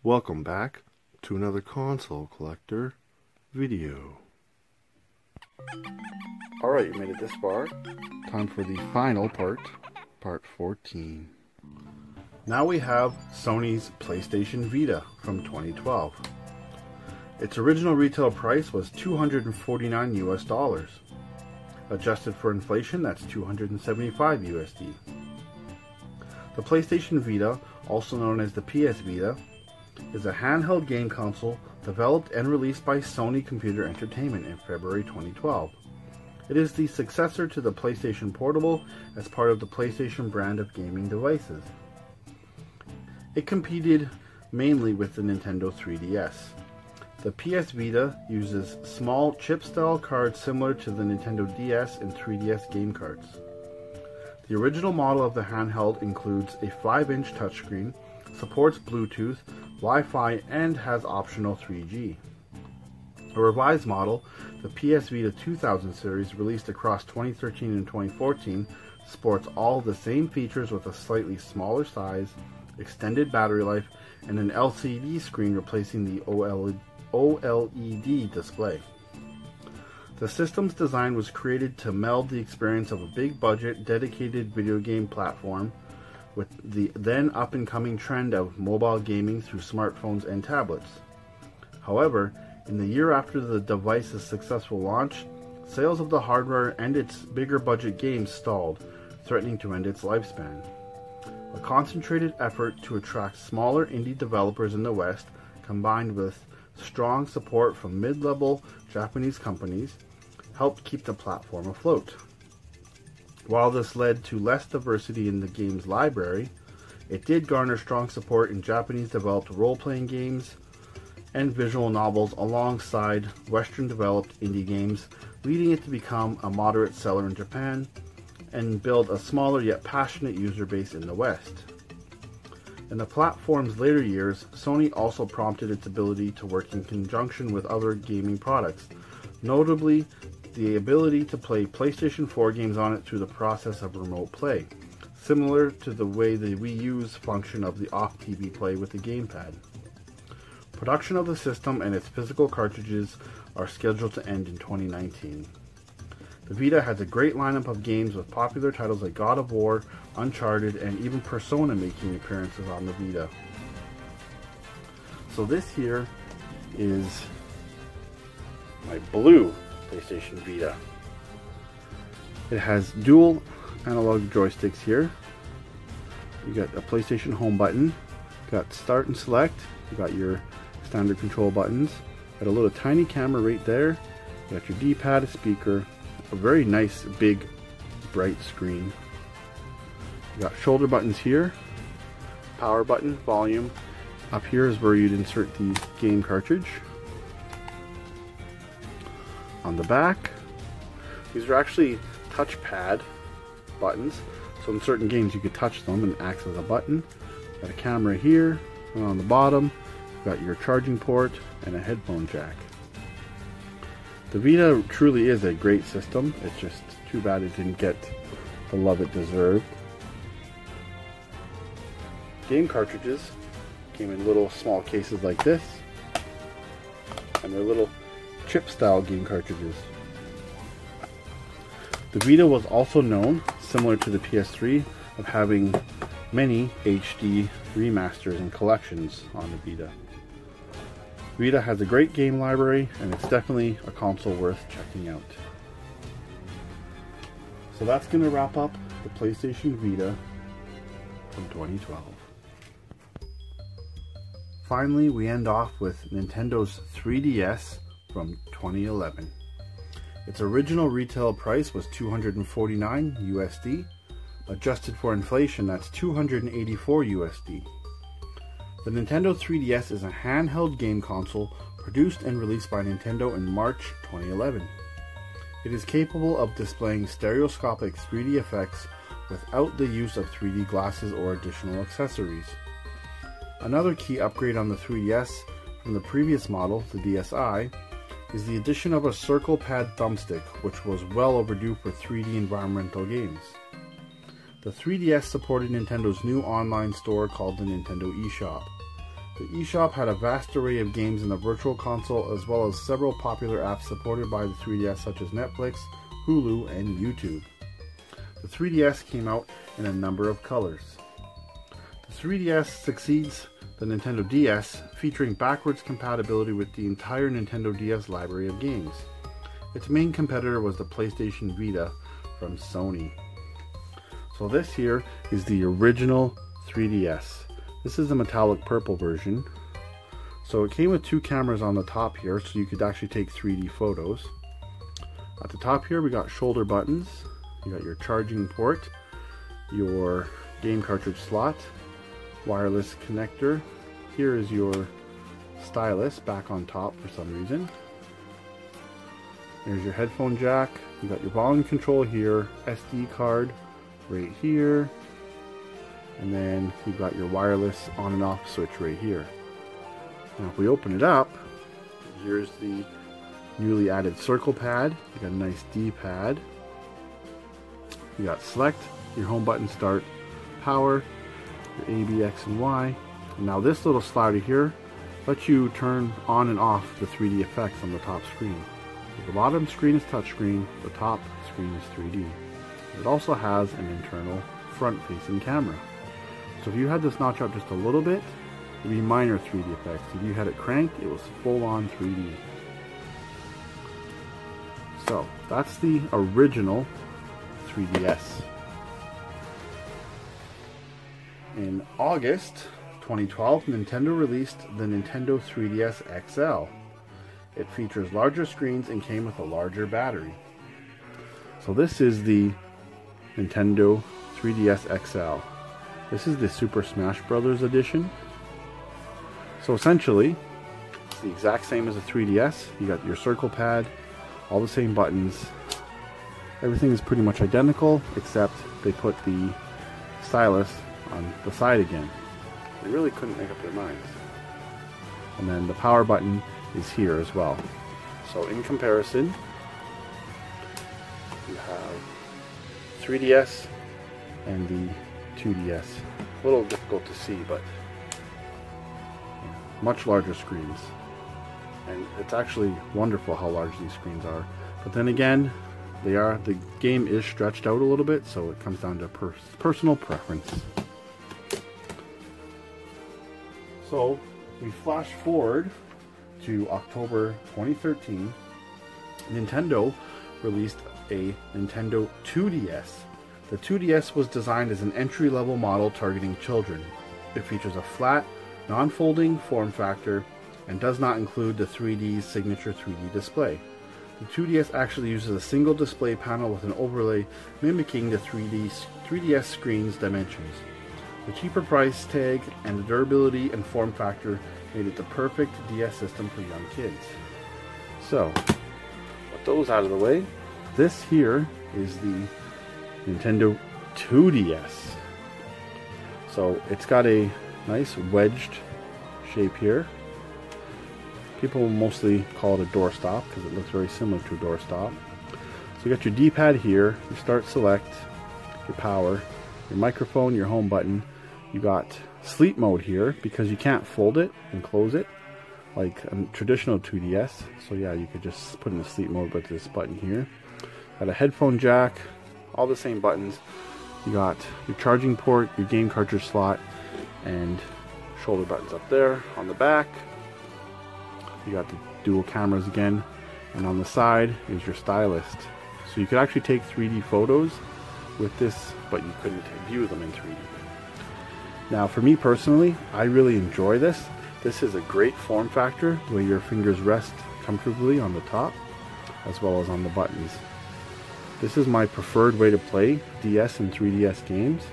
Welcome back to another console collector video. Alright, you made it this far. Time for the final part, part 14. Now we have Sony's PlayStation Vita from 2012. Its original retail price was $249 US. Adjusted for inflation, that's $275 USD. The PlayStation Vita, also known as the PS Vita, is a handheld game console developed and released by Sony Computer Entertainment in February 2012. It is the successor to the PlayStation Portable as part of the PlayStation brand of gaming devices. It competed mainly with the Nintendo 3DS. The PS Vita uses small chip-style cards similar to the Nintendo DS and 3DS game cards. The original model of the handheld includes a 5-inch touchscreen, supports Bluetooth, Wi-Fi, and has optional 3G. A revised model, the PS Vita 2000 series, released across 2013 and 2014, sports all the same features with a slightly smaller size, extended battery life, and an LCD screen replacing the OLED display. The system's design was created to meld the experience of a big-budget, dedicated video game platform with the then up-and-coming trend of mobile gaming through smartphones and tablets. However, in the year after the device's successful launch, sales of the hardware and its bigger-budget games stalled, threatening to end its lifespan. A concentrated effort to attract smaller indie developers in the West, combined with strong support from mid-level Japanese companies, helped keep the platform afloat. While this led to less diversity in the game's library, it did garner strong support in Japanese-developed role-playing games and visual novels alongside Western-developed indie games, leading it to become a moderate seller in Japan and build a smaller yet passionate user base in the West. In the platform's later years, Sony also prompted its ability to work in conjunction with other gaming products, notably the ability to play PlayStation 4 games on it through the process of remote play, similar to the way the Wii U's function of the off-TV play with the gamepad. Production of the system and its physical cartridges are scheduled to end in 2019. The Vita has a great lineup of games with popular titles like God of War, Uncharted, and even Persona making appearances on the Vita. So this here is my blue PlayStation Vita. It has dual analog joysticks here. You got a PlayStation Home button, got Start and Select, you got your standard control buttons, got a little tiny camera right there, you got your D-pad, a speaker, a very nice big bright screen. You got shoulder buttons here, power button, volume. Up here is where you'd insert the game cartridge. On the back, these are actually touchpad buttons, so in certain games you could touch them and it acts as a button. Got a camera here, and on the bottom you've got your charging port and a headphone jack. The Vita truly is a great system. It's just too bad it didn't get the love it deserved. Game cartridges came in little small cases like this, and they're little chip style game cartridges. The Vita was also known, similar to the PS3, of having many HD remasters and collections on the Vita. Vita has a great game library, and it's definitely a console worth checking out. So that's going to wrap up the PlayStation Vita from 2012. Finally, we end off with Nintendo's 3DS from 2011. Its original retail price was $249 USD. Adjusted for inflation, that's $284 USD. The Nintendo 3DS is a handheld game console produced and released by Nintendo in March 2011. It is capable of displaying stereoscopic 3D effects without the use of 3D glasses or additional accessories. Another key upgrade on the 3DS from the previous model, the DSi, is the addition of a circle pad thumbstick, which was well overdue for 3D environmental games. The 3DS supported Nintendo's new online store called the Nintendo eShop. The eShop had a vast array of games in the Virtual Console, as well as several popular apps supported by the 3DS such as Netflix, Hulu, and YouTube. The 3DS came out in a number of colors. The 3DS succeeds the Nintendo DS, featuring backwards compatibility with the entire Nintendo DS library of games. Its main competitor was the PlayStation Vita from Sony. So this here is the original 3DS. This is the metallic purple version. So it came with two cameras on the top here, so you could actually take 3D photos. At the top here we got shoulder buttons, you got your charging port, your game cartridge slot, wireless connector. Here is your stylus back on top for some reason. There's your headphone jack. You got your volume control here, SD card right here, and then you've got your wireless on and off switch right here. Now if we open it up, here's the newly added circle pad. You got a nice D-pad. You got select, your home button, start, power, your A, B, X, and Y. And now this little slider here lets you turn on and off the 3D effects on the top screen. The bottom screen is touchscreen, the top screen is 3D. It also has an internal front-facing camera. So if you had this notch up just a little bit, it would be minor 3D effects. If you had it cranked, it was full-on 3D. So that's the original 3DS. In August 2012, Nintendo released the Nintendo 3DS XL. It features larger screens and came with a larger battery. So this is the Nintendo 3DS XL. This is the Super Smash Bros. Edition. So essentially, it's the exact same as a 3DS. You got your circle pad, all the same buttons. Everything is pretty much identical, except they put the stylus on the side again. They really couldn't make up their minds. And then the power button is here as well. So in comparison, you have 3DS and the 2DS. A little difficult to see, but much larger screens. And it's actually wonderful how large these screens are. But then again, the game is stretched out a little bit, so it comes down to personal preference. So we flash forward to October 2013. Nintendo released a Nintendo 2DS. The 2DS was designed as an entry-level model targeting children. It features a flat, non-folding form factor and does not include the 3D's signature 3D display. The 2DS actually uses a single display panel with an overlay mimicking the 3DS screen's dimensions. The cheaper price tag and the durability and form factor made it the perfect DS system for young kids. So, with those out of the way, this here is the Nintendo 2DS. So it's got a nice wedged shape here. People mostly call it a doorstop because it looks very similar to a doorstop. So you got your D-pad here, your start select, your power, your microphone, your home button. You got sleep mode here because you can't fold it and close it like a traditional 2DS. So yeah, you could just put in the sleep mode with this button here. Got a headphone jack, all the same buttons. You got your charging port, your game cartridge slot, and shoulder buttons up there. On the back, you got the dual cameras again, and on the side is your stylus. So you could actually take 3D photos with this, but you couldn't view them in 3D. Now for me personally, I really enjoy this. This is a great form factor, the way your fingers rest comfortably on the top, as well as on the buttons. This is my preferred way to play DS and 3DS games.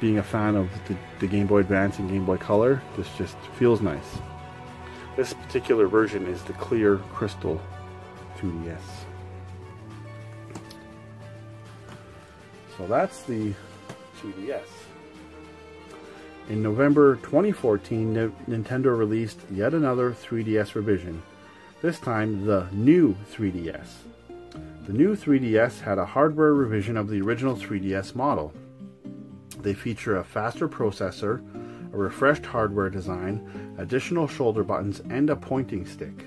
Being a fan of the Game Boy Advance and Game Boy Color, this just feels nice. This particular version is the clear crystal 2DS. So that's the 2DS. In November 2014, Nintendo released yet another 3DS revision, this time the new 3DS. The new 3DS had a hardware revision of the original 3DS model. They feature a faster processor, a refreshed hardware design, additional shoulder buttons, and a pointing stick.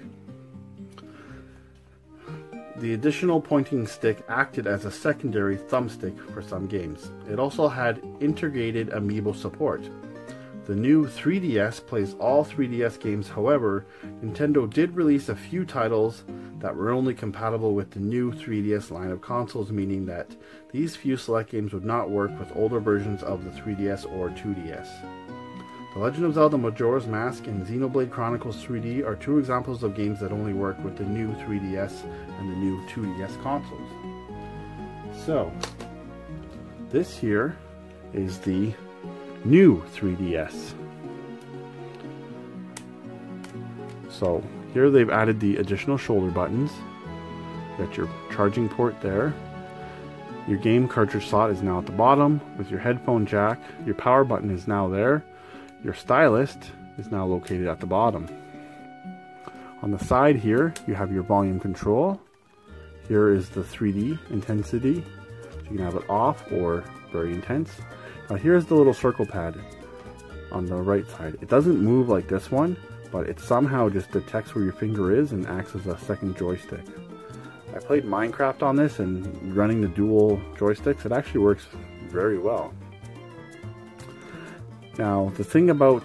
The additional pointing stick acted as a secondary thumbstick for some games. It also had integrated amiibo support. The new 3DS plays all 3DS games. However, Nintendo did release a few titles that were only compatible with the new 3DS line of consoles, meaning that these few select games would not work with older versions of the 3DS or 2DS. The Legend of Zelda Majora's Mask and Xenoblade Chronicles 3D are two examples of games that only work with the new 3DS and the new 2DS consoles. So, this here is the new 3DS. So, here they've added the additional shoulder buttons. You got your charging port there. Your game cartridge slot is now at the bottom with your headphone jack. Your power button is now there. Your stylus is now located at the bottom. On the side here, you have your volume control. Here is the 3D intensity. So you can have it off or very intense. Now here's the little circle pad on the right side. It doesn't move like this one, but it somehow just detects where your finger is and acts as a second joystick. I played Minecraft on this, and running the dual joysticks, it actually works very well. Now, the thing about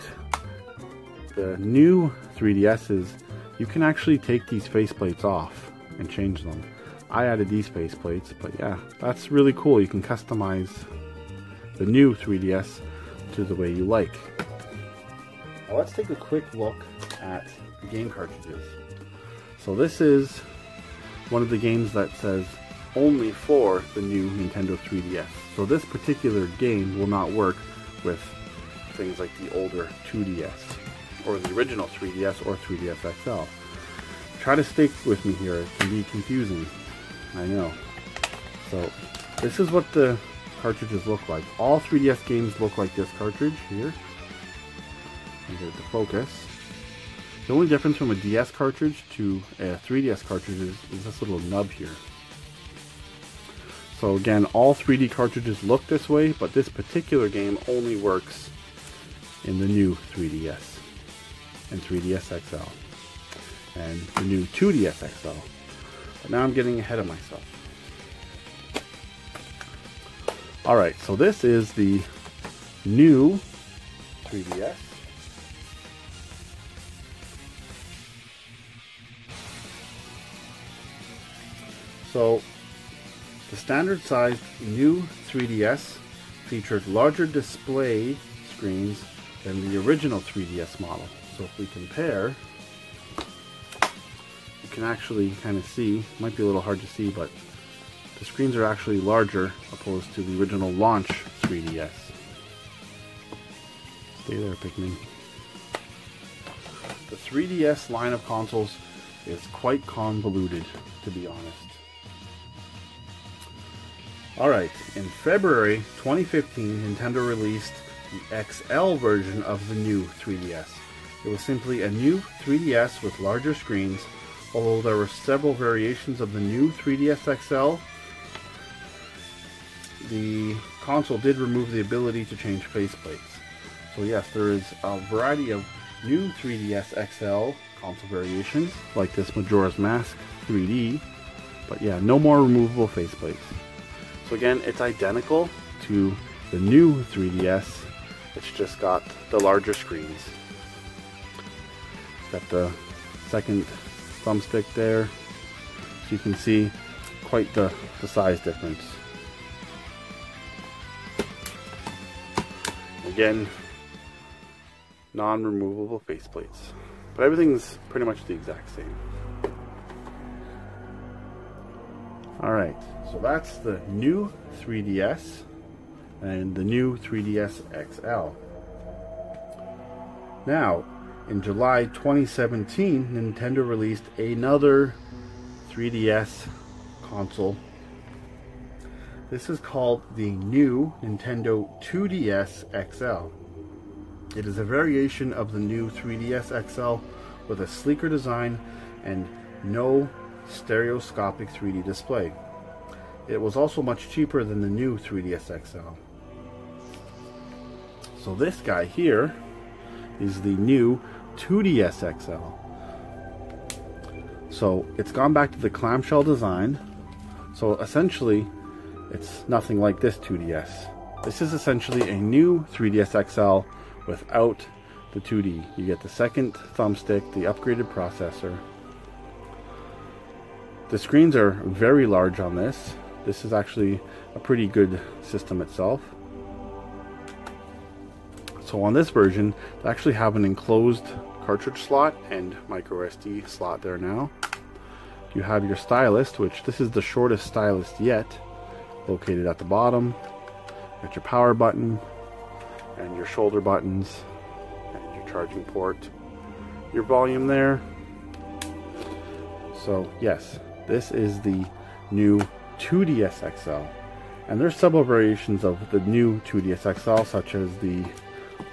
the new 3DS is you can actually take these faceplates off and change them. I added these faceplates, but yeah, that's really cool. You can customize the new 3DS to the way you like. Now let's take a quick look at the game cartridges. So this is one of the games that says only for the new Nintendo 3DS. So this particular game will not work with things like the older 2DS or the original 3DS or 3DS XL. Try to stick with me here, it can be confusing, I know. So this is what the cartridges look like. All 3DS games look like this cartridge here. And get it to focus. The only difference from a DS cartridge to a 3DS cartridge is this little nub here. So again, all 3D cartridges look this way, but this particular game only works in the new 3DS and 3DS XL and the new 2DS XL. But now I'm getting ahead of myself. Alright, so this is the new 3DS. So the standard sized new 3DS featured larger display screens than the original 3DS model. So if we compare, you can actually kind of see, might be a little hard to see, but the screens are actually larger opposed to the original launch 3DS. Stay there, Pikmin. The 3DS line of consoles is quite convoluted, to be honest. Alright, in February 2015, Nintendo released the XL version of the new 3DS. It was simply a new 3DS with larger screens, although there were several variations of the new 3DS XL. The console did remove the ability to change faceplates. So yes, there is a variety of new 3DS XL console variations, like this Majora's Mask 3D, but yeah, no more removable faceplates. So again, it's identical to the new 3DS, it's just got the larger screens. It's got the second thumbstick there, so you can see quite the size difference. Again, non-removable faceplates, but everything's pretty much the exact same. Alright, so that's the new 3DS and the new 3DS XL. Now, in July 2017, Nintendo released another 3DS console. This is called the new Nintendo 2DS XL. It is a variation of the new 3DS XL with a sleeker design and no stereoscopic 3D display. It was also much cheaper than the new 3DS XL. So this guy here is the new 2DS XL. So it's gone back to the clamshell design. So essentially, it's nothing like this 2DS. This is essentially a new 3DS XL without the 2D. You get the second thumbstick, the upgraded processor. The screens are very large on this. This is actually a pretty good system itself. So on this version, they actually have an enclosed cartridge slot and micro SD slot there now. You have your stylus, which this is the shortest stylus yet, located at the bottom. Got your power button and your shoulder buttons and your charging port, your volume there. So yes, this is the new 2DS XL, and there's several variations of the new 2DS XL, such as the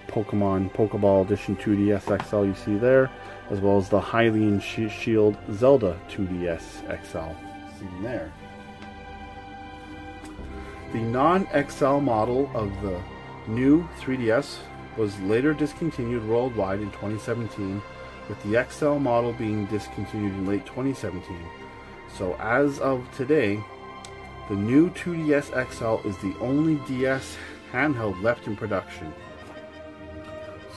Pokeball Edition 2DS XL you see there, as well as the Hylian Shield Zelda 2DS XL seen there. The non-XL model of the new 3DS was later discontinued worldwide in 2017, with the XL model being discontinued in late 2017. So as of today, the new 2DS XL is the only DS handheld left in production.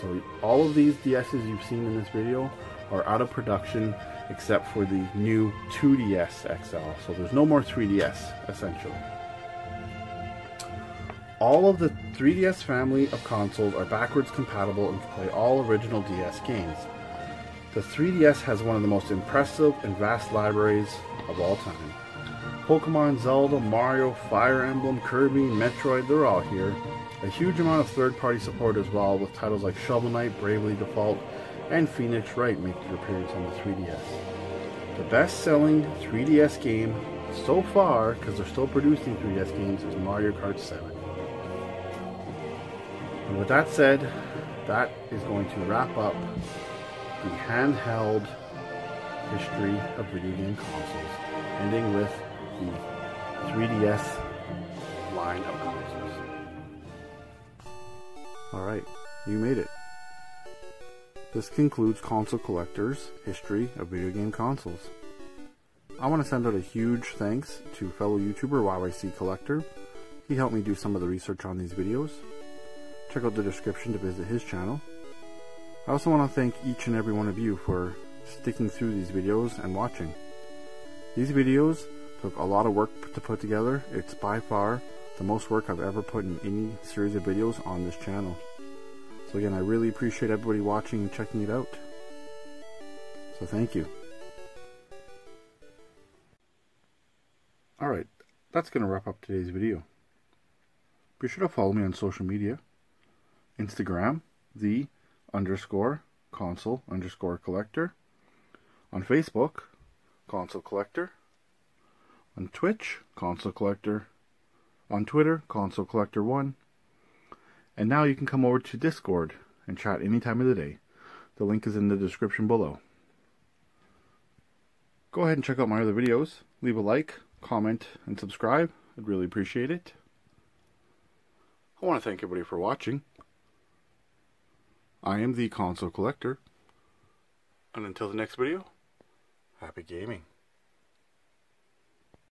So all of these DSs you've seen in this video are out of production except for the new 2DS XL. So there's no more 3DS essentially. All of the 3DS family of consoles are backwards compatible and can play all original DS games. The 3DS has one of the most impressive and vast libraries of all time. Pokemon, Zelda, Mario, Fire Emblem, Kirby, Metroid, they're all here. A huge amount of third-party support as well, with titles like Shovel Knight, Bravely Default, and Phoenix Wright making their appearance on the 3DS. The best-selling 3DS game so far, because they're still producing 3DS games, is Mario Kart 7. And with that said, that is going to wrap up the handheld history of video game consoles, ending with the 3DS line of consoles. Alright, you made it. This concludes Console Collector's history of video game consoles. I want to send out a huge thanks to fellow YouTuber YYC Collector. He helped me do some of the research on these videos. Check out the description to visit his channel. I also want to thank each and every one of you for sticking through these videos and watching. These videos took a lot of work to put together. It's by far the most work I've ever put in any series of videos on this channel. So again, I really appreciate everybody watching and checking it out. So thank you. Alright, that's going to wrap up today's video. Be sure to follow me on social media. Instagram, _console_collector. On Facebook, Console Collector. On Twitch, Console Collector. On Twitter, Console Collector 1. And now you can come over to Discord and chat any time of the day. The link is in the description below. Go ahead and check out my other videos. Leave a like, comment, and subscribe. I'd really appreciate it. I want to thank everybody for watching. I am the Console Collector. And until the next video, happy gaming.